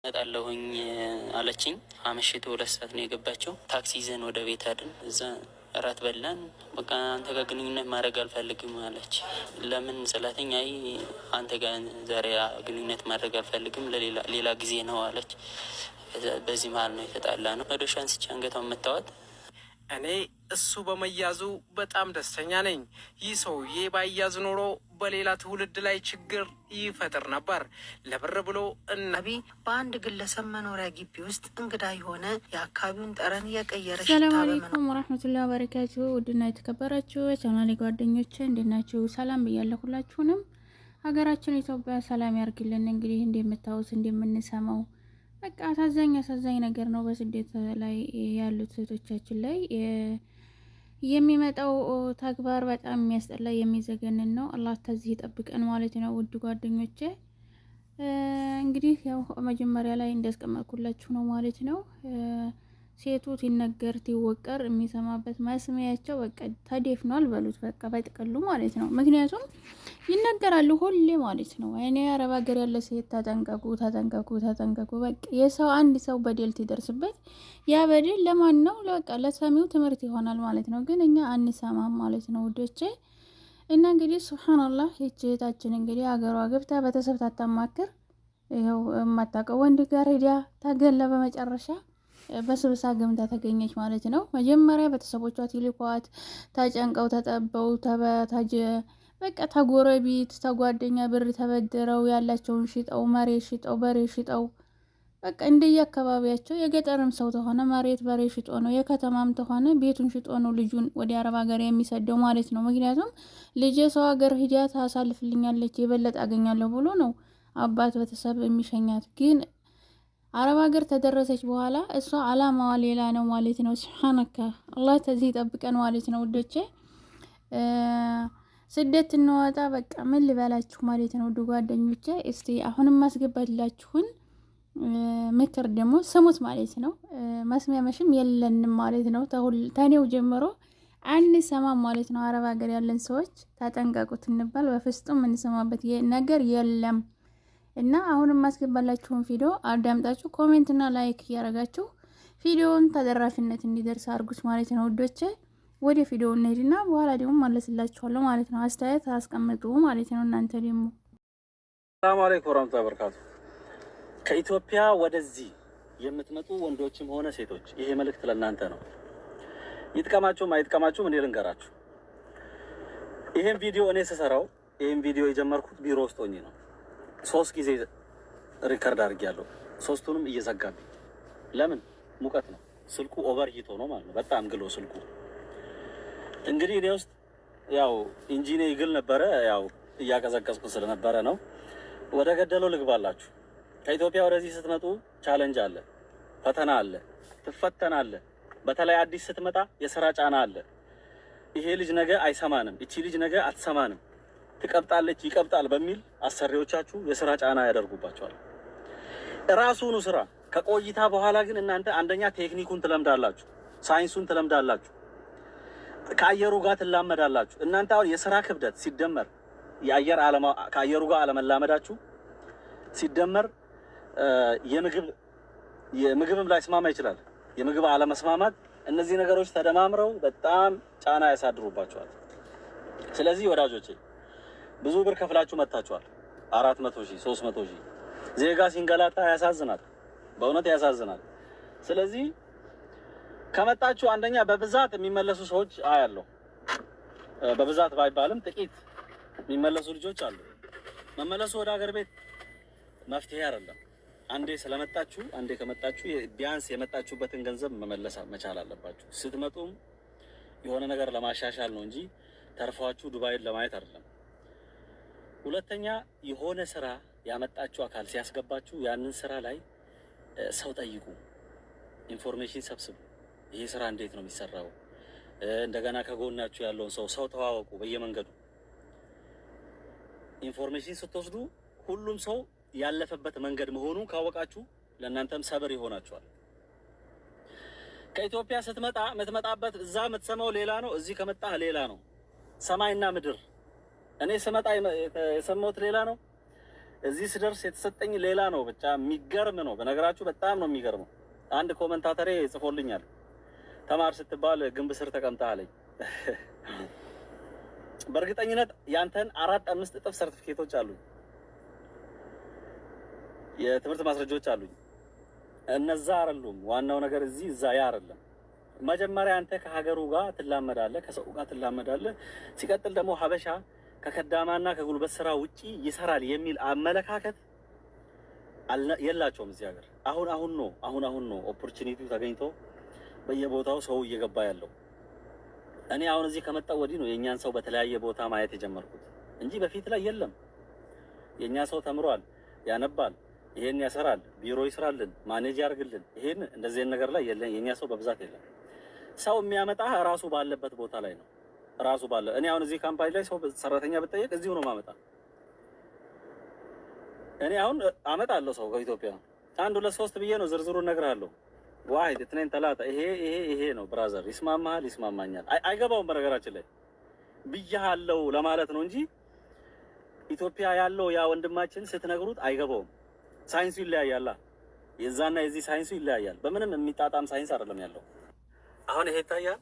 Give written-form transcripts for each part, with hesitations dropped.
እመጣለሁኝ አለችኝ። አመሽቶ 2 ሰዓት ነው የገባቸው። ታክሲ ይዘን ወደ ቤት አድን። እዛ እራት በላን። በቃ አንተ ጋር ግንኙነት ማድረግ አልፈልግም አለች። ለምን ስላተኝ አይ አንተ ጋር ዛሬ ግንኙነት ማድረግ አልፈልግም ሌላ ጊዜ ነው አለች። በዚህ መሀል ነው የተጣላ ነው። መዶሻ አንስቼ አንገቷን መታወት። እኔ እሱ በመያዙ በጣም ደስተኛ ነኝ። ይህ ሰውዬ ባያዝ ኖሮ በሌላ ትውልድ ላይ ችግር ይፈጥር ነበር። ለብር ብሎ ነቢ በአንድ ግለሰብ መኖሪያ ግቢ ውስጥ እንግዳ የሆነ የአካባቢውን ጠረን የቀየረ ሰላም አለይኩም ወራህመቱላሂ ወበረካቱ። ውድና የተከበራችሁ ቻናሌ ጓደኞቼ እንዴት ናችሁ? ሰላም ብያለሁ ሁላችሁንም። ሀገራችን ኢትዮጵያ ሰላም ያርግልን። እንግዲህ እንደምታውስ እንደምንሰማው በቃ አሳዛኝ ነገር ነው። በስደት ላይ ያሉት እህቶቻችን ላይ የሚመጣው ተግባር በጣም የሚያስጠላ የሚዘገንን ነው። አላህ ተዚህ ይጠብቀን ማለት ነው። ውድ ጓደኞቼ እንግዲህ ያው መጀመሪያ ላይ እንዳስቀመጥኩላችሁ ነው ማለት ነው። ሴቱ ሲነገር ሲወቀር የሚሰማበት መስሚያቸው በቃ ተደፍኗል በሉት በቃ በጥቅሉ ማለት ነው። ምክንያቱም ይነገራሉ ሁሌ ማለት ነው። እኔ አረብ ሀገር ያለ ሴት ተጠንቀቁ በቃ የሰው አንድ ሰው በደል ሲደርስበት ያ በደል ለማን ነው? በቃ ለሰሚው ትምህርት ይሆናል ማለት ነው። ግን እኛ አንሰማም ማለት ነው ውዶቼ። እና እንግዲህ ሱብሃንአላህ እህታችን እንግዲህ ሀገሯ ገብታ ቤተሰብ ታማክር ይኸው የማታውቀው ወንድ ጋር ሄዳ ታገለ በመጨረሻ በስብሳ ገምታ ተገኘች ማለት ነው። መጀመሪያ ቤተሰቦቿ ትልቋት ታጨንቀው ተጠበው ተበታጀ በቃ ተጎረቤት ተጓደኛ ብር ተበድረው ያላቸውን ሽጠው መሬት ሽጠው በሬ ሽጠው በቃ እንደየ አካባቢያቸው የገጠርም ሰው ተሆነ መሬት በሬ ሽጦ ነው፣ የከተማም ተሆነ ቤቱን ሽጦ ነው ልጁን ወደ አረብ ሀገር የሚሰደው ማለት ነው። ምክንያቱም ልጅ ሰው ሀገር ሂዳ ታሳልፍልኛለች የበለጠ አገኛለሁ ብሎ ነው አባት ቤተሰብ የሚሸኛት። ግን አረብ ሀገር ተደረሰች በኋላ እሷ አላማዋ ሌላ ነው ማለት ነው። ሱብሃንከ አላህ ተዚህ ይጠብቀን ማለት ነው ውዶቼ። ስደት እንወጣ በቃ ምን ልበላችሁ ማለት ነው ውድ ጓደኞቼ። እስቲ አሁንም ማስገባላችሁን ምክር ደግሞ ስሙት ማለት ነው። መስሚያመሽም የለንም ማለት ነው። ተኔው ጀምሮ አንሰማም ማለት ነው። አረብ ሀገር ያለን ሰዎች ተጠንቀቁት እንባል በፍጹም እንሰማበት ነገር የለም። እና አሁንም ማስገባላችሁን ቪዲዮ አዳምጣችሁ ኮሜንት እና ላይክ እያደረጋችሁ ቪዲዮውን ተደራሽነት እንዲደርስ አድርጉት ማለት ነው ውዶቼ። ወደ ቪዲዮ እንሄድና በኋላ ደግሞ ማለስላችኋለሁ ማለት ነው። አስተያየት አስቀምጡ ማለት ነው። እናንተ ደግሞ ሰላም አለይኩም ወራህመቱላሂ ወበረካቱ። ከኢትዮጵያ ወደዚህ የምትመጡ ወንዶችም ሆነ ሴቶች ይሄ መልእክት ለእናንተ ነው። ይጥቀማችሁም አይጥቀማችሁም እኔ ልንገራችሁ። ይሄን ቪዲዮ እኔ ስሰራው ይሄን ቪዲዮ የጀመርኩት ቢሮ ውስጥ ሆኜ ነው። 3 ጊዜ ሪከርድ አድርጌያለሁ። 3ቱንም እየዘጋብኝ። ለምን? ሙቀት ነው ስልኩ ኦቨር ሂቶ ነው ማለት ነው። በጣም ግሎ ስልኩ እንግዲህ እኔ ውስጥ ያው ኢንጂኔ ይግል ነበረ። ያው እያቀዘቀዝኩ ስለነበረ ነው። ወደ ገደለው ልግባላችሁ። ከኢትዮጵያ ወደዚህ ስትመጡ ቻሌንጅ አለ፣ ፈተና አለ፣ ትፈተናለ። በተለይ አዲስ ስትመጣ የሥራ ጫና አለ። ይሄ ልጅ ነገ አይሰማንም፣ እቺ ልጅ ነገ አትሰማንም፣ ትቀብጣለች ይቀብጣል በሚል አሰሪዎቻችሁ የሥራ ጫና ያደርጉባቸዋል። ራሱኑ ስራ ከቆይታ በኋላ ግን እናንተ አንደኛ ቴክኒኩን ትለምዳላችሁ፣ ሳይንሱን ትለምዳላችሁ፣ ከአየሩ ጋር ትላመዳላችሁ። እናንተ አሁን የሥራ ክብደት ሲደመር ከአየሩ ጋር አለመላመዳችሁ ሲደመር የምግብም ላይ ስማማ ይችላል። የምግብ አለመስማማት፣ እነዚህ ነገሮች ተደማምረው በጣም ጫና ያሳድሩባቸዋል። ስለዚህ ወዳጆቼ ብዙ ብር ከፍላችሁ መጣችኋል። 400,000 300,000 ዜጋ ሲንገላታ ያሳዝናል፣ በእውነት ያሳዝናል። ስለዚህ ከመጣችሁ አንደኛ በብዛት የሚመለሱ ሰዎች አያለሁ። በብዛት ባይባልም ጥቂት የሚመለሱ ልጆች አሉ። መመለሱ ወደ ሀገር ቤት መፍትሄ አይደለም። አንዴ ስለመጣችሁ አንዴ ከመጣችሁ ቢያንስ የመጣችሁበትን ገንዘብ መመለስ መቻል አለባችሁ። ስትመጡም የሆነ ነገር ለማሻሻል ነው እንጂ ተርፏችሁ ዱባይን ለማየት አይደለም። ሁለተኛ የሆነ ስራ ያመጣችሁ አካል ሲያስገባችሁ ያንን ስራ ላይ ሰው ጠይቁ፣ ኢንፎርሜሽን ሰብስቡ። ይሄ ስራ እንዴት ነው የሚሰራው? እንደገና ከጎናችሁ ያለውን ሰው ተዋወቁ። በየመንገዱ ኢንፎርሜሽን ስትወስዱ ሁሉም ሰው ያለፈበት መንገድ መሆኑን ካወቃችሁ ለእናንተም ሰብር ይሆናችኋል። ከኢትዮጵያ ስትመጣ የምትመጣበት እዛ የምትሰማው ሌላ ነው፣ እዚህ ከመጣህ ሌላ ነው። ሰማይና ምድር። እኔ ስመጣ የሰማሁት ሌላ ነው፣ እዚህ ስደርስ የተሰጠኝ ሌላ ነው። ብቻ የሚገርም ነው። በነገራችሁ በጣም ነው የሚገርመው። አንድ ኮመንታተሬ ጽፎልኛል። ተማር ስትባል ግንብ ስር ተቀምጠህ አለኝ። በእርግጠኝነት ያንተን 4-5 እጥፍ ሰርቲፊኬቶች አሉኝ፣ የትምህርት ማስረጃዎች አሉኝ። እነዛ አይደሉም ዋናው ነገር፣ እዚህ እዛ ያ አይደለም። መጀመሪያ አንተ ከሀገሩ ጋር ትላመዳለህ፣ ከሰው ጋር ትላመዳለህ። ሲቀጥል ደግሞ ሀበሻ ከከዳማና ከጉልበት ስራ ውጪ ይሰራል የሚል አመለካከት የላቸውም እዚህ ሀገር። አሁን ነው ኦፖርቹኒቲው ተገኝቶ በየቦታው ሰው እየገባ ያለው። እኔ አሁን እዚህ ከመጣሁ ወዲህ ነው የእኛን ሰው በተለያየ ቦታ ማየት የጀመርኩት እንጂ በፊት ላይ የለም። የእኛ ሰው ተምሯል፣ ያነባል፣ ይሄን ያሰራል፣ ቢሮ ይስራልን፣ ማኔጅ ያርግልን፣ ይሄን እንደዚህ ነገር ላይ የኛ ሰው በብዛት የለም። ሰው የሚያመጣ ራሱ ባለበት ቦታ ላይ ነው። ራሱ ባለ እኔ አሁን እዚህ ካምፓኒ ላይ ሰው ሰራተኛ ብጠየቅ እዚሁ ነው ማመጣ። እኔ አሁን አመጣለሁ ሰው ከኢትዮጵያ 1 2 3 ብዬ ነው ዝርዝሩን እነግርሃለሁ። ዋሂድ እትነን ተላታ ይሄ ነው ብራዘር፣ ይስማማሃል፣ ይስማማኛል። አይገባውም በነገራችን ላይ ብያለሁ ለማለት ነው እንጂ ኢትዮጵያ ያለው ያ ወንድማችን ስትነግሩት አይገባውም። ሳይንሱ ይለያያል። የዛና የዚህ ሳይንሱ ይለያያል። በምንም የሚጣጣም ሳይንስ አይደለም ያለው። አሁን ይሄ ይታያል።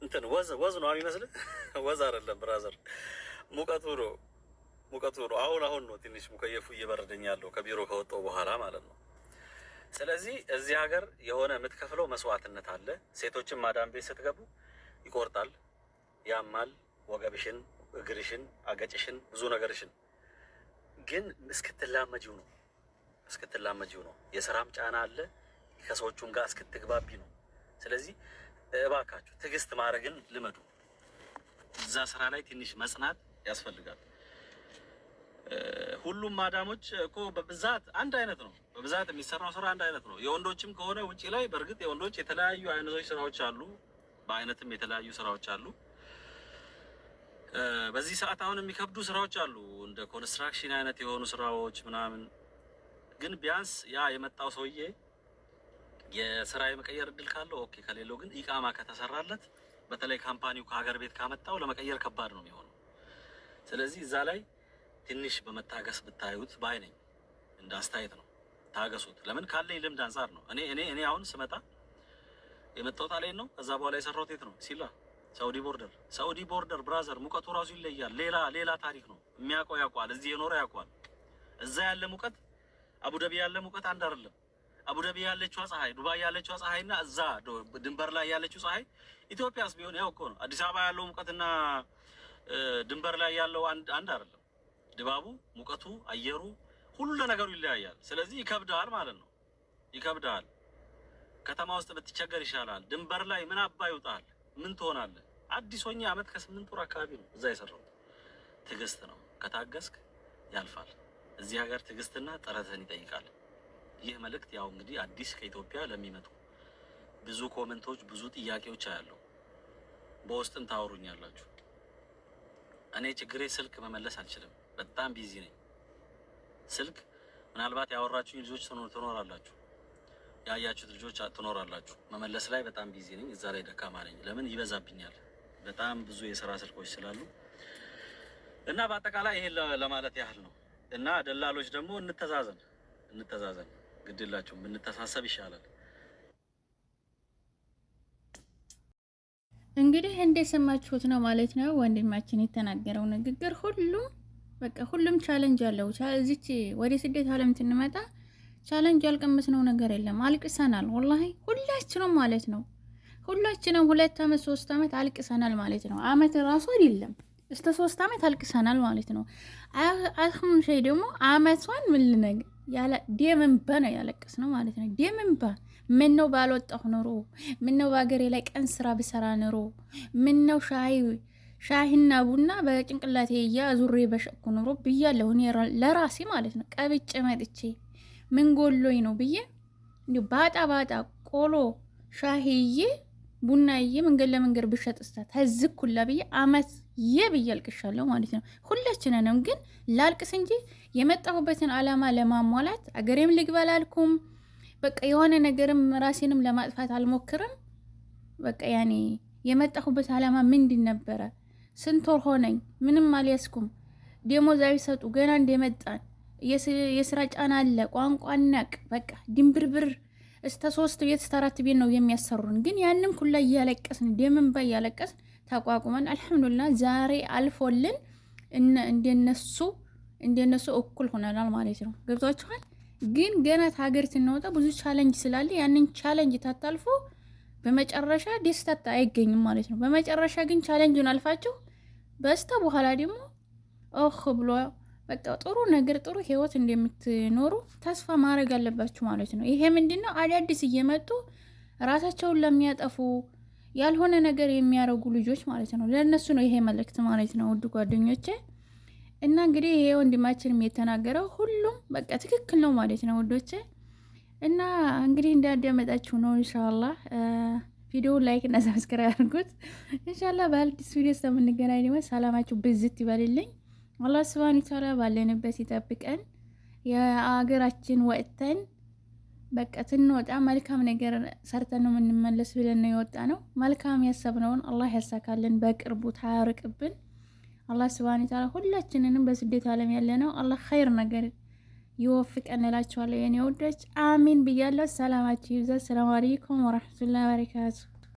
እንትን ወዝ ነው የሚመስልህ? ወዝ አይደለም ብራዘር፣ ሙቀቱ ነው። አሁን ነው ትንሽ ሙከየፉ እየበረደኝ ያለው ከቢሮ ከወጣው በኋላ ማለት ነው። ስለዚህ እዚህ ሀገር የሆነ የምትከፍለው መስዋዕትነት አለ። ሴቶችን ማዳም ቤት ስትገቡ ይቆርጣል፣ ያማል፣ ወገብሽን፣ እግርሽን፣ አገጭሽን፣ ብዙ ነገርሽን ግን እስክትላመጂው ነው። የስራም ጫና አለ፣ ከሰዎቹም ጋር እስክትግባቢ ነው። ስለዚህ እባካችሁ ትዕግስት ማድረግን ልመዱ። እዛ ስራ ላይ ትንሽ መጽናት ያስፈልጋል። ሁሉም ማዳሞች እኮ በብዛት አንድ አይነት ነው። በብዛት የሚሰራው ስራ አንድ አይነት ነው። የወንዶችም ከሆነ ውጪ ላይ በእርግጥ የወንዶች የተለያዩ አይነቶች ስራዎች አሉ፣ በአይነትም የተለያዩ ስራዎች አሉ። በዚህ ሰዓት አሁን የሚከብዱ ስራዎች አሉ፣ እንደ ኮንስትራክሽን አይነት የሆኑ ስራዎች ምናምን። ግን ቢያንስ ያ የመጣው ሰውዬ የስራ የመቀየር እድል ካለው ኦኬ፣ ከሌለው ግን ኢቃማ ከተሰራለት በተለይ ካምፓኒው ከሀገር ቤት ካመጣው ለመቀየር ከባድ ነው የሚሆነው። ስለዚህ እዛ ላይ ትንሽ በመታገስ ብታዩት ባይ ነኝ። እንደ አስተያየት ነው፣ ታገሱት። ለምን ካለኝ ልምድ አንጻር ነው። እኔ አሁን ስመጣ የመጣሁት አለኝ ነው። ከዛ በኋላ የሰራሁት የት ነው? ሲላ ሳውዲ ቦርደር ብራዘር፣ ሙቀቱ ራሱ ይለያል። ሌላ ታሪክ ነው። የሚያውቀው ያውቀዋል፣ እዚህ የኖረ ያውቀዋል። እዛ ያለ ሙቀት አቡዳቢ ያለ ሙቀት አንድ አይደለም። አቡዳቢ ያለችው ፀሐይ፣ ዱባይ ያለችው ፀሐይና እዛ ድንበር ላይ ያለችው ፀሐይ ኢትዮጵያስ ቢሆን ያው እኮ ነው። አዲስ አበባ ያለው ሙቀትና ድንበር ላይ ያለው አንድ አይደለም። ድባቡ፣ ሙቀቱ፣ አየሩ፣ ሁሉ ነገሩ ይለያያል። ስለዚህ ይከብዳል ማለት ነው። ይከብዳል። ከተማ ውስጥ ብትቸገር ይሻላል። ድንበር ላይ ምን አባ ይውጣል? ምን ትሆናለህ? አዲስ ሆኜ ዓመት ከ8 ወር አካባቢ ነው እዛ የሰራሁት። ትዕግስት ነው። ከታገስክ ያልፋል። እዚህ ሀገር ትዕግስትና ጥረትን ይጠይቃል። ይህ መልእክት ያው እንግዲህ አዲስ ከኢትዮጵያ ለሚመጡ ብዙ ኮመንቶች፣ ብዙ ጥያቄዎች አያለሁ። በውስጥም ታወሩኛላችሁ። እኔ ችግሬ ስልክ መመለስ አልችልም። በጣም ቢዚ ነኝ። ስልክ ምናልባት ያወራችሁኝ ልጆች ትኖራላችሁ፣ ያያችሁት ልጆች ትኖራላችሁ። መመለስ ላይ በጣም ቢዚ ነኝ። እዛ ላይ ደካማ ነኝ። ለምን ይበዛብኛል፣ በጣም ብዙ የስራ ስልኮች ስላሉ እና በአጠቃላይ ይሄን ለማለት ያህል ነው። እና ደላሎች ደግሞ እንተዛዘን፣ ግድላችሁም ብንተሳሰብ ይሻላል። እንግዲህ እንደሰማችሁት ነው ማለት ነው ወንድማችን የተናገረው ንግግር። ሁሉም ቻሌንጅ አለው። እዚች ወደ ስደት ዓለም ስንመጣ ቻሌንጅ ያልቀመስነው ነገር የለም። አልቅሰናል፣ ወላሂ ሁላችንም ማለት ነው። ሁላችንም 2 ዓመት 3 ዓመት አልቅሰናል ማለት ነው። ዓመት ራሱ አይደለም እስከ 3 ዓመት አልቅሰናል ማለት ነው። አሁን ሸይ ደግሞ ዓመቷን ምን ልነግር ያለ ደም እንባ ነው ያለቅስ ነው ማለት ነው። ደም እንባ ምን ነው ባልወጣሁ ኑሮ፣ ምን ነው በአገሬ ላይ ቀን ስራ ብሰራ ኑሮ፣ ምን ነው ሻሂና ቡና በጭንቅላቴ ዙሬ በሸኩ ኑሮ ብያለሁ እኔ ለራሴ ማለት ነው። ቀብጬ መጥቼ ምን ጎሎኝ ነው ብዬ እንዲሁ ባጣ ቆሎ ሻሂዬ ቡናዬ መንገድ ለመንገድ ብሸጥስታ ተዝኩላ ብዬ አመት ብዬ አልቅሻለሁ ማለት ነው። ሁላችንንም ግን ላልቅስ እንጂ የመጣሁበትን አላማ ለማሟላት አገሬም ልግባ አላልኩም። በቃ የሆነ ነገርም ራሴንም ለማጥፋት አልሞክርም። በቃ ያኔ የመጣሁበት አላማ ምንድን ነበረ? ስንት ወር ሆነኝ፣ ምንም አልያዝኩም። ደሞዝ አይሰጡ ገና እንደመጣን የስራ ጫና አለ፣ ቋንቋ ናቅ፣ በቃ ድንብርብር እስከ 3 ቤት እስከ 4 ቤት ነው የሚያሰሩን። ግን ያንን ኩላ እያለቀስን ደምንባ እያለቀስን ተቋቁመን አልሐምዱሊላህ ዛሬ አልፎልን እንደነሱ እኩል ሆነናል ማለት ነው። ገብቷችኋል? ግን ገና ሀገር ስንወጣ ብዙ ቻሌንጅ ስላለ ያንን ቻሌንጅ ታታልፎ በመጨረሻ ደስታ አይገኝም ማለት ነው። በመጨረሻ ግን ቻሌንጁን አልፋችሁ በስተ በኋላ ደግሞ ብሎ በቃ ጥሩ ነገር ጥሩ ህይወት እንደምትኖሩ ተስፋ ማድረግ አለባችሁ ማለት ነው። ይሄ ምንድነው አዳዲስ እየመጡ ራሳቸውን ለሚያጠፉ ያልሆነ ነገር የሚያረጉ ልጆች ማለት ነው። ለነሱ ነው ይሄ መልእክት ማለት ነው ውድ ጓደኞቼ። እና እንግዲህ ይሄ ወንድማችንም የተናገረው ሁሉም በቃ ትክክል ነው ማለት ነው ውዶቼ። እና እንግዲህ እንዳዳመጣችሁ ነው ኢንሻአላህ። ቪዲዮ ላይክ እና ሰብስክራይብ አድርጉት ኢንሻአላህ። በአዲስ ቪዲዮ እስከምንገናኝ ደግሞ ሰላማችሁ ብዝት ይበልልኝ። አላህ ሱብሃነሁ ወተዓላ ባለንበት ይጠብቀን። የአገራችን ወጥተን በቃ ትንወጣ መልካም ነገር ሰርተን ነው የምንመለስ ብለን ነው የወጣ ነው። መልካም ያሰብነውን አላህ ያሳካልን፣ በቅርቡ ታርቅብን። አላህ ሱብሃነሁ ወተዓላ ሁላችንንም በስደት ዓለም ያለ ነው አላህ ኸይር ነገር ይወፍቀን እላችኋለሁ የኔ ወዶች። አሚን ብያለሁ። ሰላማችሁ ይብዛ። ሰላም አለይኩም ወራህመቱላሂ ወበረካቱ።